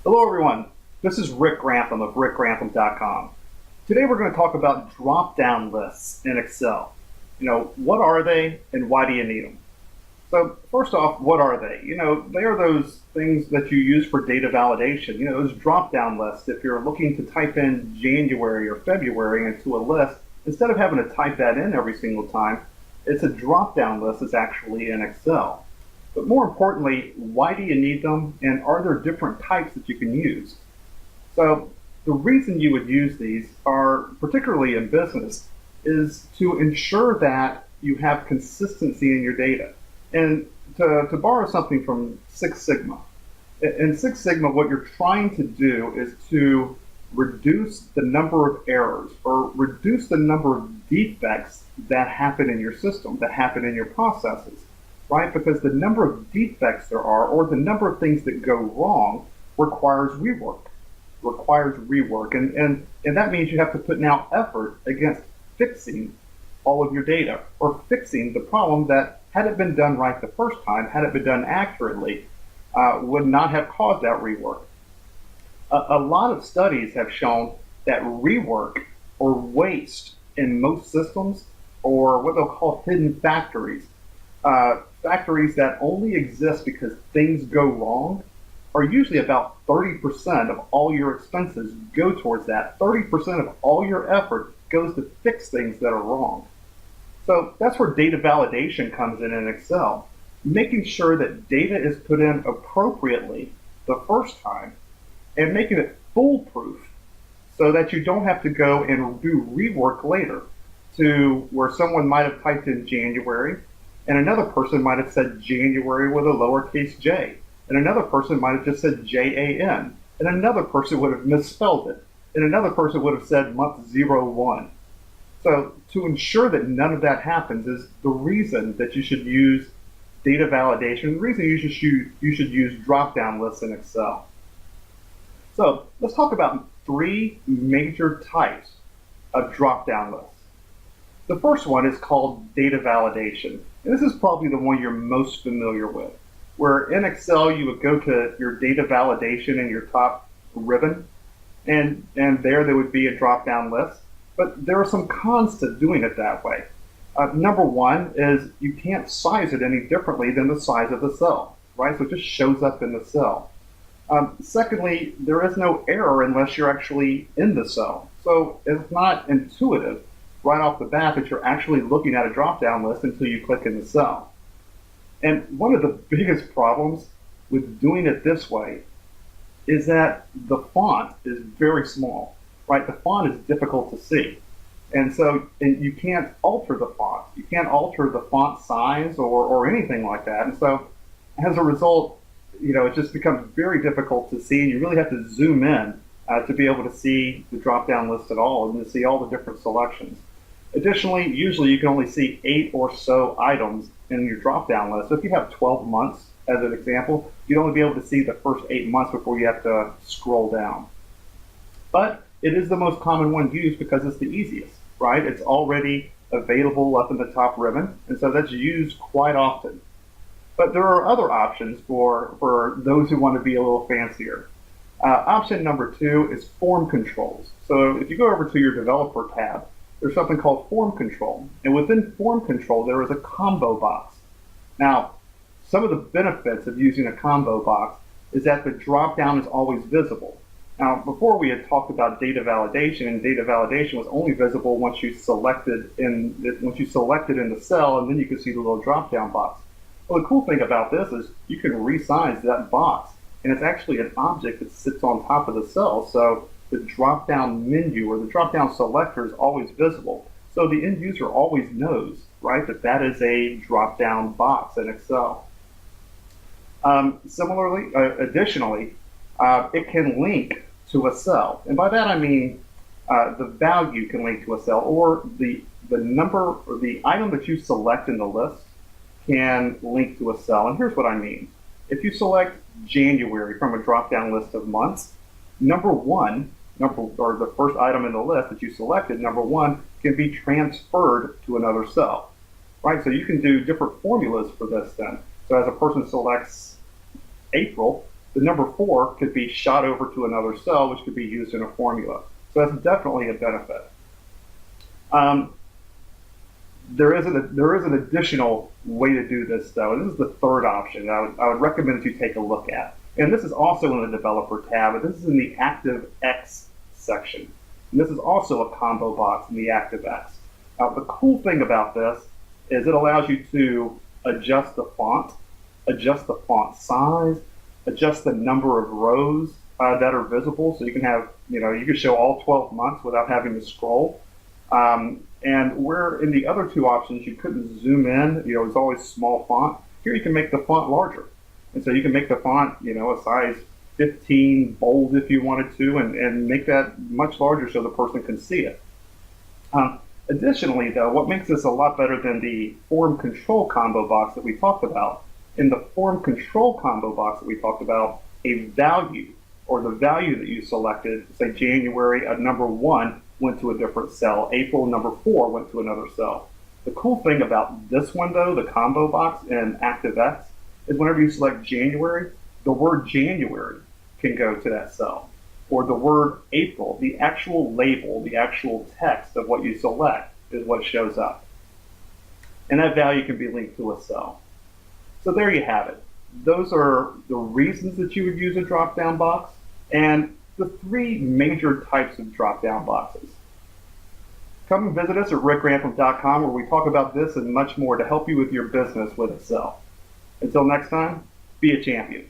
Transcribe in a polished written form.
Hello everyone, this is Rick Grantham of rickgrantham.com. Today we're going to talk about drop-down lists in Excel. What are they and why do you need them? So first off, what are they? They are those things that you use for data validation. Those drop-down lists. If you're looking to type in January or February into a list, instead of having to type that in every single time, it's a drop-down list that's actually in Excel. But more importantly, why do you need them, and are there different types that you can use? So the reason you would use these are, particularly in business, is to ensure that you have consistency in your data. And to borrow something from Six Sigma, in Six Sigma, what you're trying to do is to reduce the number of errors or reduce the number of defects that happen in your system, that happen in your processes, right? Because the number of defects there are, or the number of things that go wrong, requires rework. And that means you have to put now effort against fixing all of your data, or fixing the problem that, had it been done right the first time, had it been done accurately, would not have caused that rework. A lot of studies have shown that rework or waste in most systems, or what they'll call hidden factories, factories that only exist because things go wrong, are usually about 30% of all your expenses go towards that. 30% of all your effort goes to fix things that are wrong. So that's where data validation comes in Excel, making sure that data is put in appropriately the first time and making it foolproof so that you don't have to go and do rework later, to where someone might have typed in January and another person might have said January with a lowercase j, and another person might have just said JAN, and another person would have misspelled it, and another person would have said month 01. So to ensure that none of that happens is the reason that you should use data validation, the reason you should use drop-down lists in Excel. So let's talk about three major types of drop-down lists. The first one is called data validation. And this is probably the one you're most familiar with, where in Excel you would go to your data validation in your top ribbon, and there would be a drop-down list. But there are some cons to doing it that way. Number one is you can't size it any differently than the size of the cell, right? So it just shows up in the cell. Secondly, there is no error unless you're actually in the cell. So it's not intuitive right off the bat that you're actually looking at a drop-down list until you click in the cell. And one of the biggest problems with doing it this way is that the font is very small, right? The font is difficult to see. And you can't alter the font. You can't alter the font size or anything like that. And so as a result, it just becomes very difficult to see, and you really have to zoom in to be able to see the drop-down list at all and to see all the different selections. Additionally, usually you can only see 8 or so items in your drop-down list. So if you have 12 months as an example, you'd only be able to see the first 8 months before you have to scroll down. But it is the most common one used because it's the easiest, right? It's already available up in the top ribbon, and so that's used quite often. But there are other options for those who want to be a little fancier. Option number 2 is form controls. So if you go over to your developer tab, there's something called form control. And within form control, there is a combo box. Now, some of the benefits of using a combo box is that the drop-down is always visible. Now, before we had talked about data validation, and data validation was only visible once you selected in the cell, and then you could see the little drop-down box. Well, the cool thing about this is you can resize that box, and it's actually an object that sits on top of the cell. So the drop-down menu or the drop-down selector is always visible. So the end user always knows, right, that is a drop-down box in Excel. Additionally, it can link to a cell. And by that I mean the value can link to a cell, or the number or the item that you select in the list can link to a cell. And here's what I mean. If you select January from a drop-down list of months, the first item in the list that you selected, number 1, can be transferred to another cell, right? So you can do different formulas for this then. So as a person selects April, the number 4 could be shot over to another cell, which could be used in a formula. So that's definitely a benefit. Um, there is an additional way to do this, though. This is the third option I would recommend that you take a look at. And this is also in the Developer tab, but this is in the ActiveX section. And this is also a combo box in the ActiveX. The cool thing about this is it allows you to adjust the font, adjust the font size, adjust the number of rows that are visible. So you can have, you can show all 12 months without having to scroll. And where in the other two options you couldn't zoom in, it's always small font. Here you can make the font larger. And so you can make the font, a size 15 bold if you wanted to, and make that much larger so the person can see it. Additionally, though, what makes this a lot better than the form control combo box that we talked about, in the form control combo box that we talked about, a value, or the value that you selected, say January, number 1 went to a different cell, April, number 4 went to another cell. The cool thing about this one, though, the combo box in ActiveX, is whenever you select January, the word January can go to that cell. Or the word April, the actual label, the actual text of what you select is what shows up. And that value can be linked to a cell. So there you have it. Those are the reasons that you would use a drop-down box and the 3 major types of drop-down boxes. Come and visit us at rickrantham.com where we talk about this and much more to help you with your business with Excel. Until next time, be a champion.